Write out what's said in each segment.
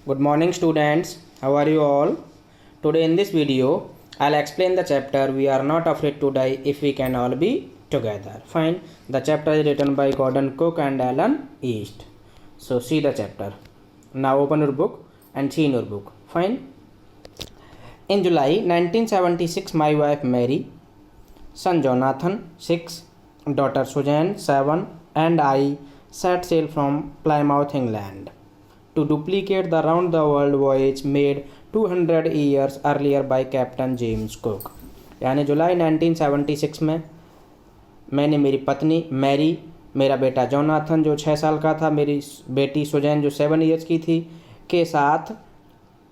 Good morning students, how are you all? Today in this video, I'll explain the chapter We Are Not Afraid to Die If We Can All Be Together. Fine, the chapter is written by Gordon Cook and Alan East. So see the chapter. Now open your book and see in your book. Fine. In July 1976, my wife Mary, son Jonathan 6, daughter Suzanne 7 and I set sail from Plymouth, England, to duplicate the round the world voyage made 200 years earlier by Captain James Cook. यानी जुलाई 1976 में मैंने मेरी पत्नी Mary, मेरा बेटा Jonathan जो 6 साल का था, मेरी बेटी सुजैन जो 7 ईयर्स की थी, के साथ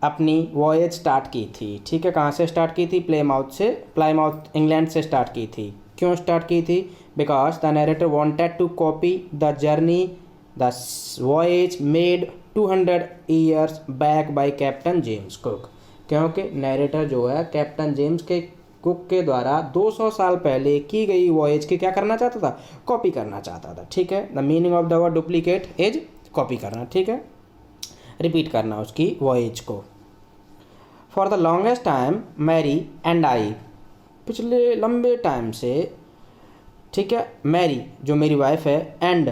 अपनी वॉयज स्टार्ट की थी. ठीक है, कहाँ से स्टार्ट की थी? प्लाईमाउथ इंग्लैंड से स्टार्ट की थी. क्यों स्टार्ट की थी? Because the narrator wanted to copy the journey the voyage made 200 years back by Captain James Cook. क्योंकि नरेटर जो है कैप्टन जेम्स के कुक के द्वारा 200 साल पहले की गई वॉयज की क्या करना चाहता था? कॉपी करना चाहता था. ठीक है, the meaning of the word duplicate is copy करना. ठीक है, रिपीट करना उसकी वॉयज को. For the longest time Mary and I, पिछले लंबे टाइम से, ठीक है, मैरी जो मेरी वाइफ है and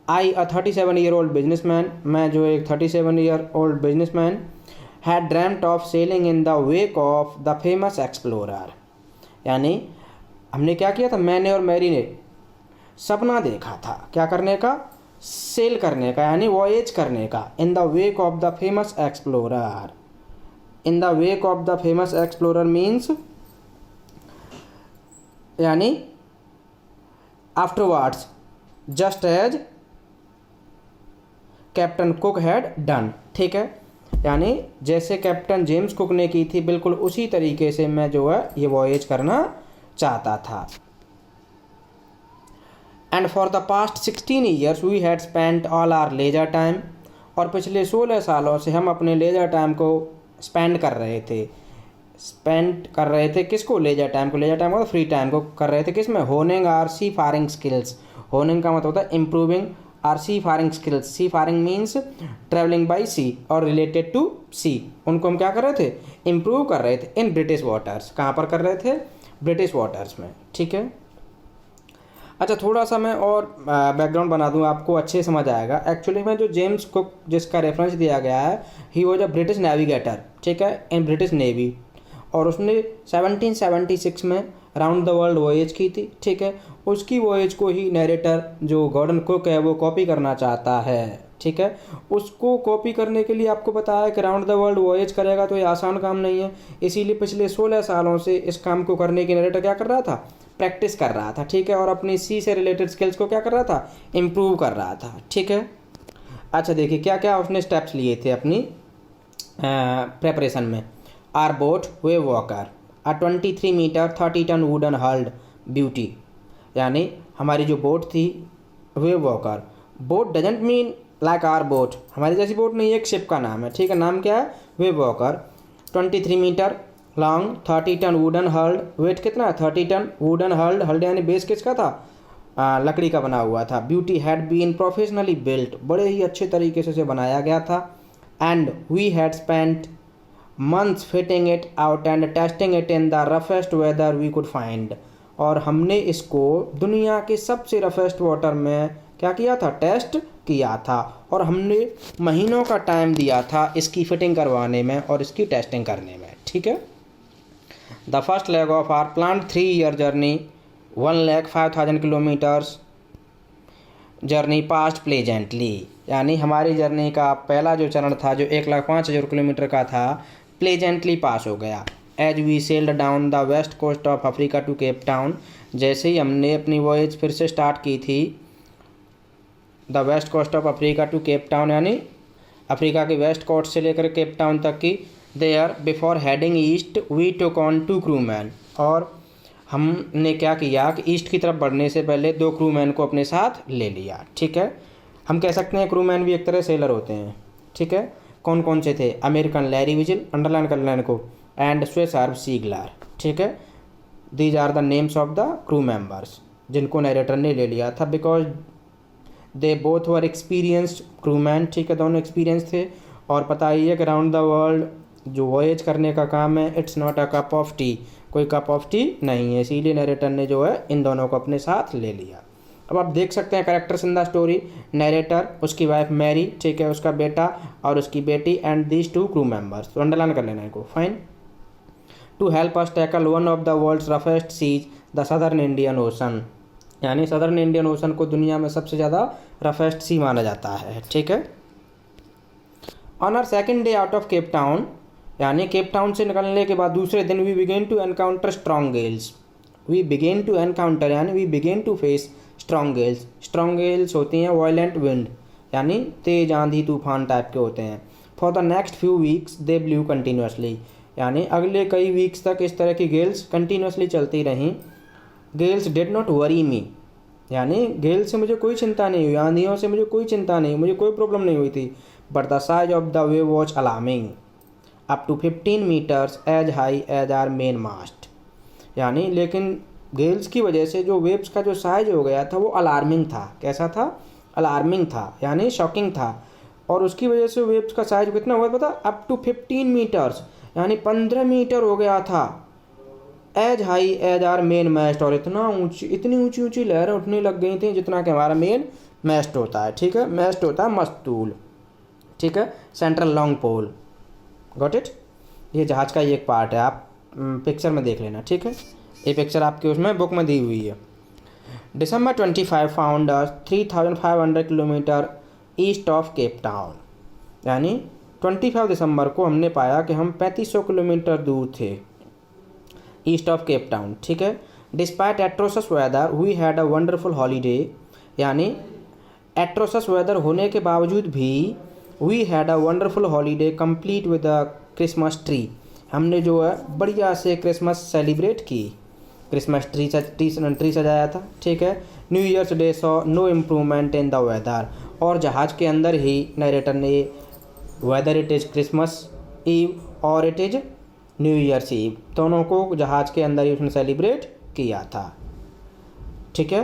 I a 37 year old businessman, मैं जो एक 37 year old businessman, had dreamed of selling in the wake of the famous explorer. यानी हमने क्या किया था? मैंने और मैरी ने सपना देखा था क्या करने का? सेल करने का, यानी वॉयज करने का. In the wake of the famous explorer. In the wake of the famous explorer means यानी afterwards, just as Captain Cook had done. ठीक है, यानी जैसे कैप्टन जेम्स कुक ने की थी, बिल्कुल उसी तरीके से मैं जो है ये वॉयज करना चाहता था. And for the past 16 years we had spent all our leisure time, और पिछले 16 सालों से हम अपने लेजर टाइम को स्पेंड कर रहे थे. किसको? लेजर टाइम को. लेजर टाइम को, फ्री टाइम को कर रहे थे किस में? Honing or seafaring skills. Honing का मतलब होता है improving or seafaring skills. Seafaring means travelling by sea और रिलेटेड टू सी. उनको हम क्या कर रहे थे? इम्प्रूव कर रहे थे इन ब्रिटिश वाटर्स. कहाँ पर कर रहे थे? ब्रिटिश वाटर्स में. ठीक है, अच्छा थोड़ा सा मैं और बैकग्राउंड बना दूं, आपको अच्छे समझ आएगा. एक्चुअली में जो जेम्स कुक जिसका रेफरेंस दिया गया है, he was a British navigator. ठीक है, इन ब्रिटिश नेवी, और उसने 1776 में राउंड द वर्ल्ड वॉयज की थी. ठीक है, उसकी वॉयज को ही नरेटर जो गॉर्डन कुक है वो कॉपी करना चाहता है. ठीक है, उसको कॉपी करने के लिए आपको पता है कि राउंड द वर्ल्ड वॉयज करेगा तो ये आसान काम नहीं है. इसीलिए पिछले 16 सालों से इस काम को करने की नरेटर क्या कर रहा था? प्रैक्टिस कर रहा था. ठीक है, और अपनी सी से रिलेटेड स्किल्स को क्या कर रहा था? इम्प्रूव कर रहा था. ठीक है, अच्छा देखिए क्या क्या उसने स्टेप्स लिए थे अपनी प्रेपरेशन में. Our boat Wave Walker, a 23 metre 30 ton wooden hulled beauty. यानी हमारी जो बोट थी Wave Walker. Boat doesn't mean like our boat, हमारी जैसी बोट नहीं, एक शिप का नाम है. ठीक है, नाम क्या है? Wave Walker. 23 metre long, 30 ton wooden hulled. Weight कितना है? 30 टन. वुडन हल्ड, हल्ड यानी बेस किसका था? लकड़ी का बना हुआ था. Beauty had been professionally built, बड़े ही अच्छे तरीके से उसे बनाया गया था. And we had spent months fitting it out and testing it in the roughest weather we could find. और हमने इसको दुनिया के सबसे रफेस्ट वाटर में क्या किया था? टेस्ट किया था. और हमने महीनों का टाइम दिया था इसकी फिटिंग करवाने में और इसकी टेस्टिंग करने में. ठीक है, the first leg of our plan 3 year journey 1,05,000 kilometres journey passed pleasantly. यानी हमारी जर्नी का पहला जो चरण था जो 1,05,000 किलोमीटर का था, प्लेजेंटली पास हो गया. As we sailed down the west coast of Africa to Cape Town, जैसे ही हमने अपनी वॉयज फिर से स्टार्ट की थी the west coast of Africa to Cape Town, यानी अफ्रीका के वेस्ट कोस्ट से लेकर केप टाउन तक की. There before heading east we took on 2 crewmen, और हमने क्या किया कि ईस्ट की तरफ बढ़ने से पहले 2 क्रू मैन को अपने साथ ले लिया. ठीक है, हम कह सकते हैं क्रू मैन भी एक तरह सेलर होते हैं. ठीक है, कौन कौन से थे? अमेरिकन लैरी विजिल, अंडरलाइन कर लेने को, एंड स्विस आर्ब सीगलर. ठीक है, these are the names of the crew members जिनको नरेटर ने ले लिया था. Because they both were experienced crewmen. ठीक है, दोनों एक्सपीरियंस थे और पता ही है कि राउंड द वर्ल्ड जो वॉयज करने का काम है, it's not a cup of T, कोई कप ऑफ टी नहीं है, इसीलिए नरेटर ने जो है इन दोनों को अपने साथ ले लिया। अब आप देख सकते हैं characters in the story, narrator, उसकी वाइफ मैरी, ठीक है, उसका बेटा और उसकी बेटी, एंड दीज 2 क्रू मेंबर्स। तो अंडरलाइन कर लेना इनको। Fine. To help us tackle one of the world's roughest seas, the southern Indian ocean, यानी सदर्न इंडियन ओशन को दुनिया में सबसे ज़्यादा रफेस्ट सी माना जाता है, ठीक है। On our second day out of Cape Town, यानी केप टाउन से निकलने के बाद दूसरे दिन, we began to encounter strong gales. We began to encounter यानी we began to face strong gales. Strong gales होती हैं वायलेंट विंड, यानी तेज आंधी तूफान टाइप के होते हैं। For the next few weeks they blue continuously, यानी अगले कई वीक्स तक इस तरह की गेल्स कंटिन्यूसली चलती रहीं। गेल्स डिड नॉट वरी मी, यानी गेल से मुझे कोई चिंता नहीं हुई, आंधियों से मुझे कोई चिंता नहीं, मुझे कोई प्रॉब्लम नहीं हुई थी। But the size of the wave was alarming, up to 15 metres as high as our main mast, यानी लेकिन गेल्स की वजह से जो वेव्स का जो साइज हो गया था वो अलार्मिंग था। कैसा था? अलार्मिंग था, यानी शॉकिंग था। और उसकी वजह से वेव्स का साइज कितना हुआ पता? अप टू 15 मीटर्स, यानी 15 मीटर हो गया था। As high as our main mast, और इतनी ऊंची ऊंची लहरें उठने लग गई थी जितना कि हमारा मेन मैस्ट होता है, ठीक है। मैस्ट होता है मस्तूल, ठीक है, central long pole. Got it? ये जहाज का ही एक पार्ट है, आप पिक्चर में देख लेना, ठीक है। ये पिक्चर आपके उसमें बुक में दी हुई है। December 25 found 3500 kilometre east of Cape Town, यानी 25 दिसंबर को हमने पाया कि हम 3500 किलोमीटर दूर थे ईस्ट ऑफ केप टाउन, ठीक है। Despite atrocious weather we had a wonderful holiday, यानी एट्रोसस वेदर होने के बावजूद भी we had a wonderful holiday complete with a Christmas tree, हमने जो है बढ़िया से क्रिसमस सेलिब्रेट की, क्रिसमस ट्री सजाया था, ठीक है। New Year's Day saw no improvement in the weather, और जहाज़ के अंदर ही नरेटर ने weather it is Christmas Eve और it is New Year's ewe, दोनों को जहाज़ के अंदर ही उसने सेलिब्रेट किया था, ठीक है।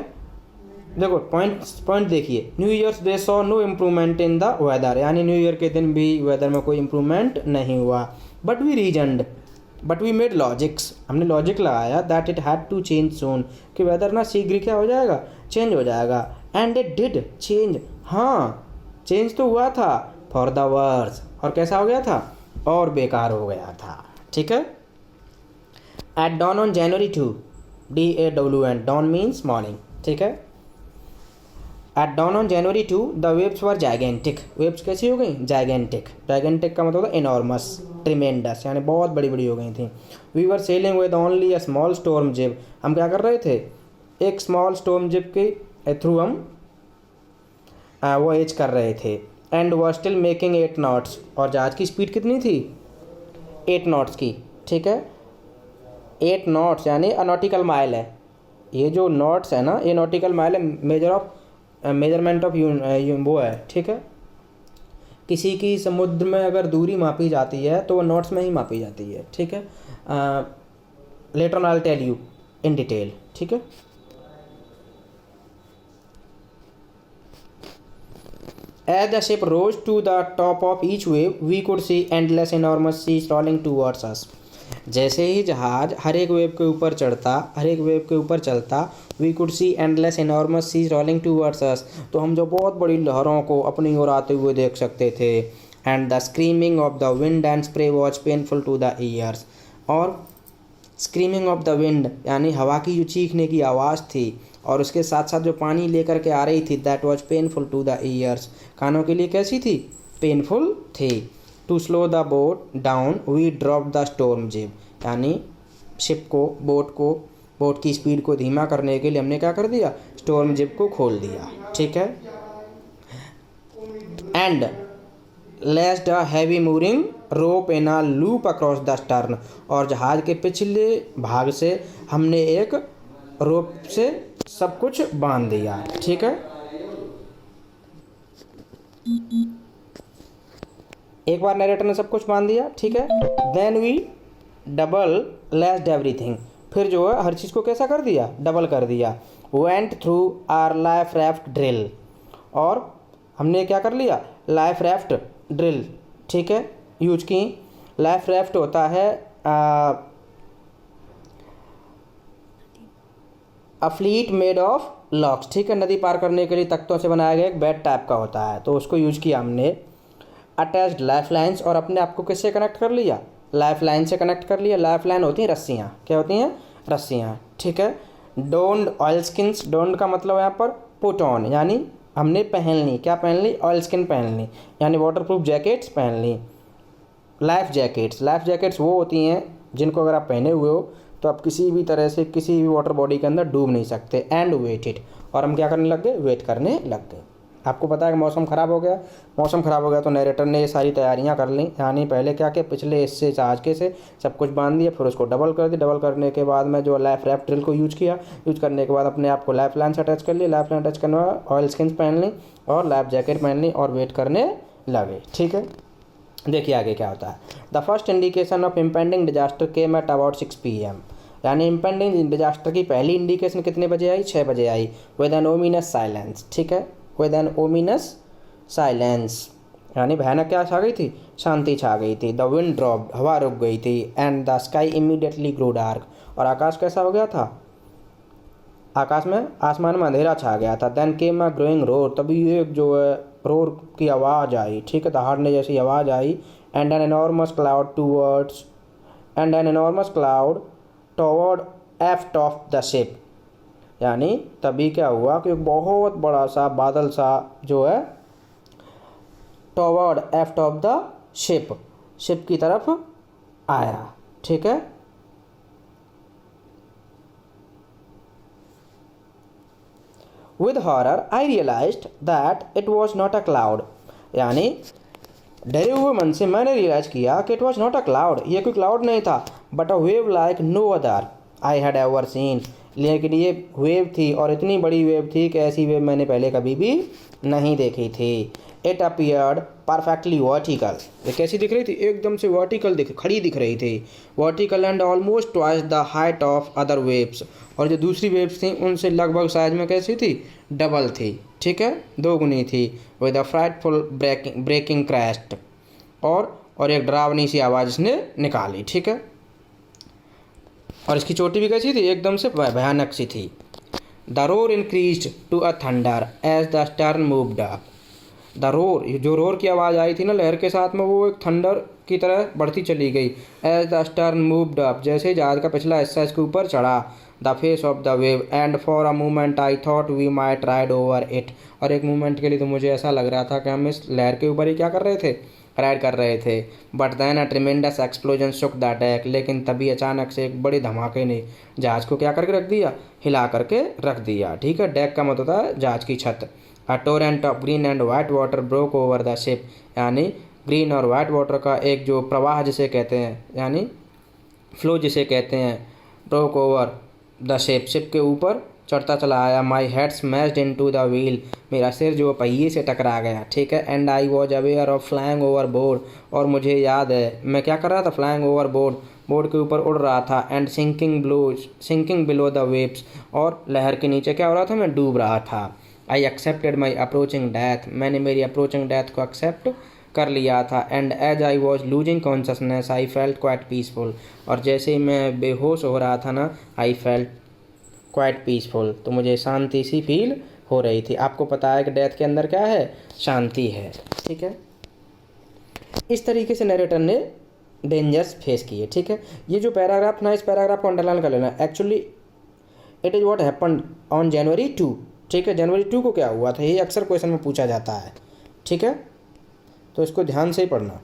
देखो पॉइंट देखिए, New Year's Day saw no improvement in the weather, यानी न्यू ईयर के दिन भी वेदर में कोई इम्प्रूवमेंट नहीं हुआ। बट वी मेड लॉजिक्स, हमने लॉजिक लगाया that it had to change soon, कि वेदर ना शीघ्र क्या हो जाएगा, चेंज हो जाएगा। एंड इट डिड चेंज, हाँ चेंज तो हुआ था, फॉर द वर्स, और कैसा हो गया था, और बेकार हो गया था, ठीक है। At dawn on January 2, DAWN, dawn means morning, ठीक है। At dawn on January 2 the waves were gigantic, waves कैसी हो गई, जाइगेंटिक, जाइगेंटिक का मतलब होता है इनॉर्मस, ट्रिमेंडस, यानी बहुत बड़ी बड़ी हो गई थी। We were sailing with only a small storm jib, हम क्या कर रहे थे, एक स्मॉल स्टॉर्म जिप के थ्रू हम वॉयज कर रहे थे। And were still making 8 knots, और जहाज की स्पीड कितनी थी, 8 नॉट्स की, ठीक है। 8 नॉट्स यानी नॉटिकल माइल है, ये जो नॉट्स है ना, ये नॉटिकल माइल है, मेजरमेंट ऑफ वो है, ठीक है। किसी की समुद्र में अगर दूरी मापी जाती है तो वो नॉट्स में ही मापी जाती है, ठीक है। Later on I will tell you in detail, ठीक है। As the ship rose to the top of each wave, we could see endless enormous seas rolling towards us. जैसे ही जहाज हर एक वेव के ऊपर चढ़ता, हर एक वेव के ऊपर चलता, we could see endless enormous seas rolling towards us, तो हम जो बहुत बड़ी लहरों को अपनी ओर आते हुए देख सकते थे। And the screaming of the wind and spray was painful to the ears, और स्क्रीमिंग ऑफ द विंड यानी हवा की जो चीखने की आवाज़ थी, और उसके साथ साथ जो पानी लेकर के आ रही थी, that was painful to the ears, कानों के लिए कैसी थी, पेनफुल थी। To slow the boat down we drop the storm jib, यानी शिप को, बोट की स्पीड को धीमा करने के लिए हमने क्या कर दिया, स्टॉर्म जिप को खोल दिया, ठीक है। And लेस्ड a heavy moving rope in a loop across the stern, और जहाज के पिछले भाग से हमने एक रोप से सब कुछ बांध दिया, ठीक है। एक बार नरेटर ने सब कुछ बांध दिया, ठीक है। Then we double laced everything, फिर जो है हर चीज़ को कैसा कर दिया, डबल कर दिया। Went through our life raft drill, और हमने क्या कर लिया, लाइफ राफ्ट ड्रिल, ठीक है, यूज की। लाइफ राफ्ट होता है फ्लीट मेड ऑफ लॉक्स, ठीक है, नदी पार करने के लिए तख्तों से बनाया गया एक बैट टाइप का होता है, तो उसको यूज किया हमने। अटैच्ड लाइफ लाइन्स, और अपने आप को किससे कनेक्ट कर लिया, लाइफ लाइन से कनेक्ट कर लिया। लाइफ लाइन होती हैं रस्सियाँ, क्या होती हैं, रस्सियाँ, ठीक है। डोन्ड ऑयल स्किन्स, डोन्ड का मतलब यहाँ पर पुट ऑन, यानी हमने पहन ली, क्या पहन ली, ऑयल स्किन पहन ली, यानी वाटर प्रूफ जैकेट्स पहन ली। लाइफ जैकेट्स, लाइफ जैकेट्स वो होती हैं जिनको अगर आप पहने हुए हो तो आप किसी भी तरह से किसी भी वाटर बॉडी के अंदर डूब नहीं सकते। एंड वेटेड, और हम क्या करने लग गए, वेट करने लग गए। आपको पता है कि मौसम ख़राब हो गया, मौसम ख़राब हो गया तो नरेटर ने ये सारी तैयारियां कर ली, यानी पहले क्या कि पिछले हिस्से चाचके से सब कुछ बांध दिया, फिर उसको डबल कर दिया, डबल करने के बाद में जो लाइफ रैफ्ट ड्रिल को यूज किया, यूज करने के बाद अपने आप को लाइफ लाइन से अटैच कर लिया, लाइफ लाइन अटैच करने के बाद ऑयल स्किन्स पहन ली और लाइफ जैकेट पहन ली और वेट करने लगे, ठीक है। देखिए आगे क्या होता है। The first indication of impending disaster came at about 6 PM, यानी इम्पेंडिंग डिजास्टर की पहली इंडिकेशन कितने बजे आई, 6 बजे आई। विद एन ओमिनस साइलेंस, ठीक है, विद एन ओमिनस साइलेंस, यानी भयानक क्या छा गई थी, शांति छा गई थी। द विंड ड्रॉप्ड, हवा रुक गई थी। And the sky immediately grow dark, और आकाश कैसा हो गया था, आकाश में आसमान में अंधेरा छा गया था। Then came a growing roar, तभी एक जो है रोर की आवाज़ आई, ठीक है, दहाड़ने जैसी आवाज़ आई। And an enormous cloud towards, and an enormous cloud toward aft of the ship, यानी तभी क्या हुआ कि एक बहुत बड़ा सा बादल सा जो है टॉवर्ड aft of the ship, ship की तरफ आया, ठीक है। With horror I realized that it was not a cloud, यानी डरे हुए मन से मैंने रियलाइज किया कि it was not a cloud, ये कोई क्लाउड नहीं था, but a wave like no other I had ever seen, लेकिन ये वेव थी और इतनी बड़ी वेव थी कि ऐसी वेव मैंने पहले कभी भी नहीं देखी थी। इट अपीयर्ड परफेक्टली वर्टिकल, ये कैसी दिख रही थी, एकदम से वर्टिकल खड़ी दिख रही थी, vertical and almost twice the height of other waves, और जो दूसरी वेव्स थी उनसे लगभग साइज में कैसी थी, डबल थी, ठीक है, दोगुनी थी। With a frightful breaking crest, और एक डरावनी सी आवाज़ इसने निकाली, ठीक है, और इसकी चोटी भी कैसी थी, एकदम से भयानक सी थी। The roar increased to a thunder as the stern moved up, the roar, जो रोर की आवाज़ आई थी ना लहर के साथ में, वो एक थंडर की तरह बढ़ती चली गई। As the stern moved up, जैसे जहाज का पिछला हिस्सा इसके ऊपर चढ़ा। The face of the wave, and for a moment I thought we might ride over it, और एक मोमेंट के लिए तो मुझे ऐसा लग रहा था कि हम इस लहर के ऊपर ही क्या कर रहे थे, राइड कर रहे थे। But then a tremendous explosion shook the deck, लेकिन तभी अचानक से एक बड़े धमाके ने जहाज को क्या करके रख दिया, हिला करके रख दिया, ठीक है। डेक का मतलब होता है जहाज की छत। A torrent of green and white water broke over the ship, यानी ग्रीन और वाइट वाटर का एक जो प्रवाह जिसे कहते हैं, यानी फ्लो जिसे कहते हैं, broke over the ship, ship के ऊपर चढ़ता चला आया। My head smashed into the wheel, मेरा सिर जो पहिए से टकरा गया, ठीक है। And I was aware of flying over board, और मुझे याद है मैं क्या कर रहा था, फ्लाइंग ओवर बोर्ड, बोर्ड के ऊपर उड़ रहा था। And sinking below the waves, और लहर के नीचे क्या हो रहा था, मैं डूब रहा था। I accepted my approaching death, मैंने मेरी अप्रोचिंग डेथ को एक्सेप्ट कर लिया था। And as I was losing consciousness I felt quite peaceful, और जैसे ही मैं बेहोश हो रहा था ना, आई फेल्ट क्वाइट पीसफुल, तो मुझे शांति सी फील हो रही थी। आपको पता है कि डेथ के अंदर क्या है, शांति है, ठीक है। इस तरीके से नरेटर ने डेंजर्स फेस किए, ठीक है। ये जो पैराग्राफ ना, इस पैराग्राफ को अंडरलाइन कर लेना। Actually it is what happened on January 2, ठीक है। जनवरी 2 को क्या हुआ था, ये अक्सर क्वेश्चन में पूछा जाता है, ठीक है, तो इसको ध्यान से ही पढ़ना।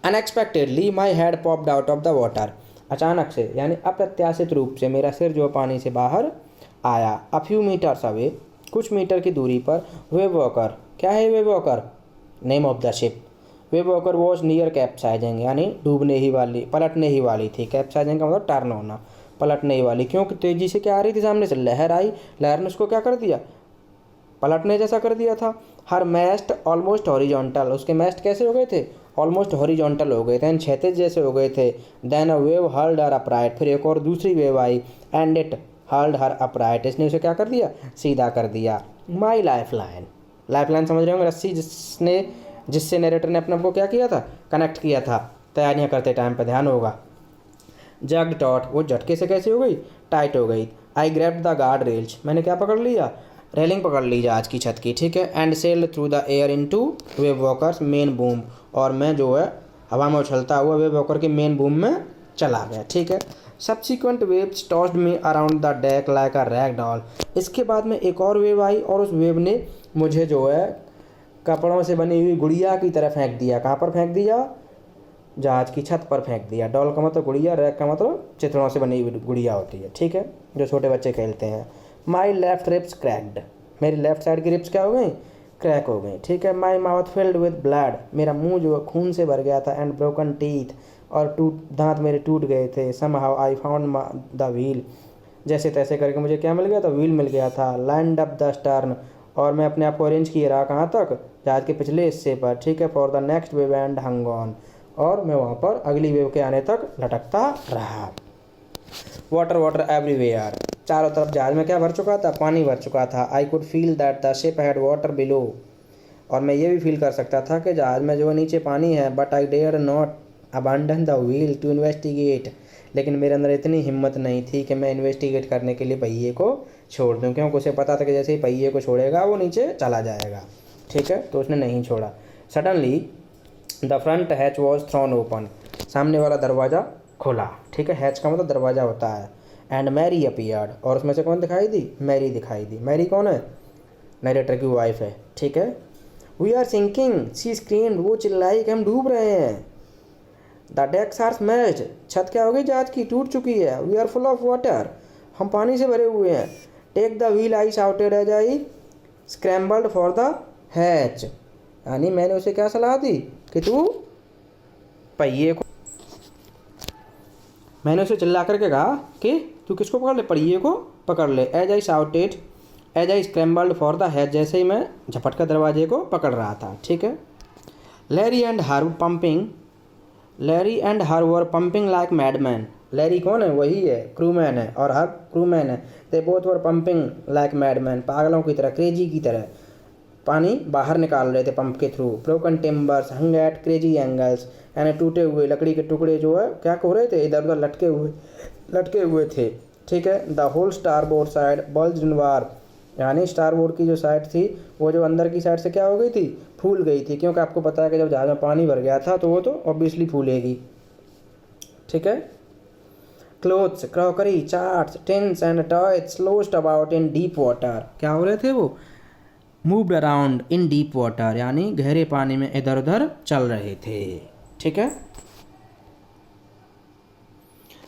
Unexpectedly my head popped out of the water, अचानक से यानी अप्रत्याशित रूप से मेरा सिर जो पानी से बाहर आया। अ फ्यू मीटर्स अवे, कुछ मीटर की दूरी पर। वेव वॉकर, क्या है Wave walker, name of the ship. Wave walker was near capsizing, यानी डूबने ही वाली, पलटने ही वाली थी। कैप्साइजिंग का मतलब टर्न होना, पलटने ही वाली, क्योंकि तेज़ी से क्या आ रही थी, सामने से लहर आई, लहर ने उसको क्या कर दिया, पलटने जैसा कर दिया था। हर मैस्ट ऑलमोस्ट हॉरिजॉन्टल, उसके मैस्ट कैसे हो गए थे, ऑलमोस्ट हॉरिजॉन्टल हो गए थे, क्षैतिज जैसे हो गए थे। Then a wave hurled her upright, फिर एक और दूसरी वेव आई। And it hurled her upright, इसने उसे क्या कर दिया, सीधा कर दिया। My lifeline, lifeline समझ रहे होंगे, रस्सी जिससे नरेटर ने अपने आप को क्या किया था, कनेक्ट किया था तैयारियां करते टाइम पे, ध्यान होगा। जग्ड टॉट, वो झटके से कैसे हो गई, टाइट हो गई। आई ग्रैब्ड द गार्ड रेल्स, मैंने क्या पकड़ लिया, रेलिंग पकड़ ली जहाज की छत की, ठीक है। And sailed through the air into wave walkers main boom, और मैं जो है हवा में उछलता हुआ वेव वॉकर के मेन बूम में चला गया, ठीक है। Subsequent waves tossed me around the deck like a rag doll, इसके बाद में एक और वेव आई और उस वेव ने मुझे जो है कपड़ों से बनी हुई गुड़िया की तरह फेंक दिया। कहाँ पर फेंक दिया, जहाज की छत पर फेंक दिया। डॉल का मतलब गुड़िया, रैग का मतलब चित्रों से बनी हुई गुड़िया होती है, ठीक है, जो छोटे बच्चे खेलते हैं। माई लेफ्ट रिप्स क्रैक्ड, मेरी लेफ्ट साइड की रिप्स क्या हो गई, क्रैक हो गई, ठीक है। My mouth filled with blood, मेरा मुंह जो खून से भर गया था। एंड ब्रोकन टीथ, और दांत मेरे टूट गए थे। Somehow I found the wheel, जैसे तैसे करके मुझे क्या मिल गया था, व्हील मिल गया था। लैंड अप द स्टर्न, और मैं अपने आप को अरेंज किए रहा कहाँ तक, जहाज के पिछले हिस्से पर, ठीक है। For the next wave and hung on, और मैं वहाँ पर अगली वेव के आने तक लटकता रहा। वाटर वाटर एवरीवेयर, चारों तरफ जहाज में क्या भर चुका था, पानी भर चुका था। I could feel that the ship had water below, और मैं ये भी फील कर सकता था कि जहाज में जो नीचे पानी है। But I dare not abandon the wheel to investigate, लेकिन मेरे अंदर इतनी हिम्मत नहीं थी कि मैं इन्वेस्टिगेट करने के लिए पहिए को छोड़ दूँ, क्योंकि उसे पता था कि जैसे ही पहिए को छोड़ेगा वो नीचे चला जाएगा, ठीक है, तो उसने नहीं छोड़ा। Suddenly the front hatch was throne open, सामने वाला दरवाज़ा खुला, ठीक है, हैच का मतलब दरवाज़ा होता है। एंड मैरी अपीयर्ड, और उसमें से कौन दिखाई दी, मैरी दिखाई दी। मैरी कौन है, नरेटर की वाइफ है, ठीक है। We are sinking, she screamed, वो चिल्लाई कि हम डूब रहे हैं। द डेक्स आर स्मैश्ड, छत क्या हो गई, जहाज की टूट चुकी है। We are full of water, हम पानी से भरे हुए हैं। Take the wheel, I shouted as I scrambled for the hatch, यानी मैंने उसे क्या सलाह दी कि तू पहिए को, मैंने उसे चिल्ला करके कहा कि तू किसको पकड़ ले, पहिए को पकड़ ले। As I shouted as I scrambled for the hatch, जैसे ही मैं झपट कर दरवाजे को पकड़ रहा था, ठीक है। Larry and her were pumping like madman, Larry कौन है, वही है, क्रूमैन है, और हर क्रूमैन है। They both were pumping like madman, पागलों की तरह, क्रेजी की तरह पानी बाहर निकाल रहे थे पंप के थ्रू। ब्रोकन टिम्बर्स हंग एट क्रेजी एंगल्स, यानी टूटे हुए लकड़ी के टुकड़े जो है क्या हो रहे थे, इधर उधर लटके हुए थे, ठीक है। The whole starboard side bulged inward, यानी स्टारबोर्ड की जो साइड थी वो जो अंदर की साइड से क्या हो गई थी, फूल गई थी, क्योंकि आपको पता है कि जब जहाज में पानी भर गया था तो वो तो ऑब्वियसली फूलेगी, ठीक है। Clothes, crockery, charts, tins and toys sloshed about in deep water, क्या हो रहे थे वो, moved around in deep water, यानी गहरे पानी में इधर उधर चल रहे थे, ठीक है।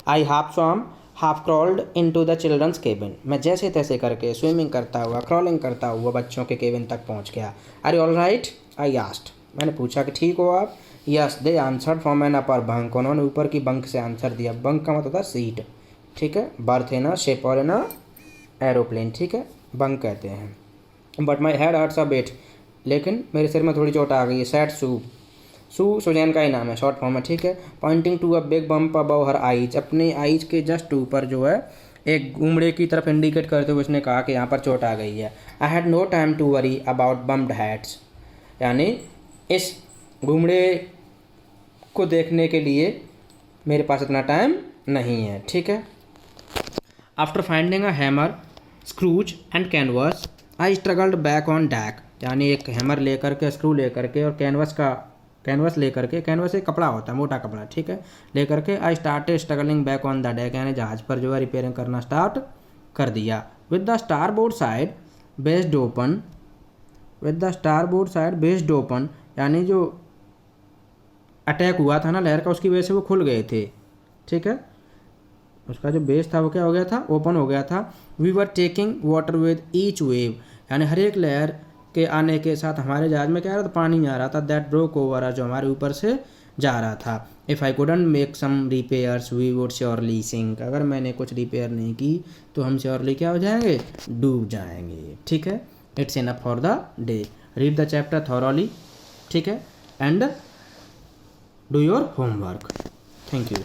I half crawled into the children's cabin, मैं जैसे तैसे करके स्विमिंग करता हुआ, क्रॉलिंग करता हुआ बच्चों के केबिन तक पहुंच गया। Are you all right, I asked, मैंने पूछा कि ठीक हो आप। Yes they answered from an upper bunk, उन्होंने ऊपर की बंक से आंसर दिया। बंक का मतलब था सीट, ठीक है, बर्थ है ना, शिप और है ना एरोप्लेन, ठीक है, बंक कहते हैं। But my head hurts a bit, लेकिन मेरे सिर में थोड़ी चोट आ गई है। सैड सुजैन का ही नाम है, शॉर्ट फॉर्म है, ठीक है। Pointing to a big bump above her eyes, अपने आईज के जस्ट ऊपर जो है एक गुमड़े की तरफ इंडिकेट करते हुए उसने कहा कि यहाँ पर चोट आ गई है। I had no time to worry about bumped heads, यानी इस गुमड़े को देखने के लिए मेरे पास इतना टाइम नहीं है, ठीक है। After finding a hammer, screws and canvas, I struggled back on deck, यानी एक हैमर लेकर के, स्क्रू लेकर के, और कैनवस लेकर के, कैनवस एक कपड़ा होता है, मोटा कपड़ा, ठीक है, लेकर के I started struggling back on the deck, यानी जहाज पर जो है रिपेयरिंग करना स्टार्ट कर दिया। With the starboard side based open, यानी जो अटैक हुआ था ना लहर का, उसकी वजह से वो खुल गए थे, ठीक है, उसका जो बेस था वो क्या हो गया था, ओपन हो गया था। We were taking water with each wave, यानी हर एक लहर के आने के साथ हमारे जहाज में क्या आ रहा था, पानी आ रहा था। दैट ब्रोक ओवर, जो हमारे ऊपर से जा रहा था। If I couldn't make some repairs we would surely sink, अगर मैंने कुछ रिपेयर नहीं की तो हम श्योरली क्या हो जाएंगे, डूब जाएंगे, ठीक है। It's enough for the day, read the chapter thoroughly, ठीक है, and do your homework. Thank you.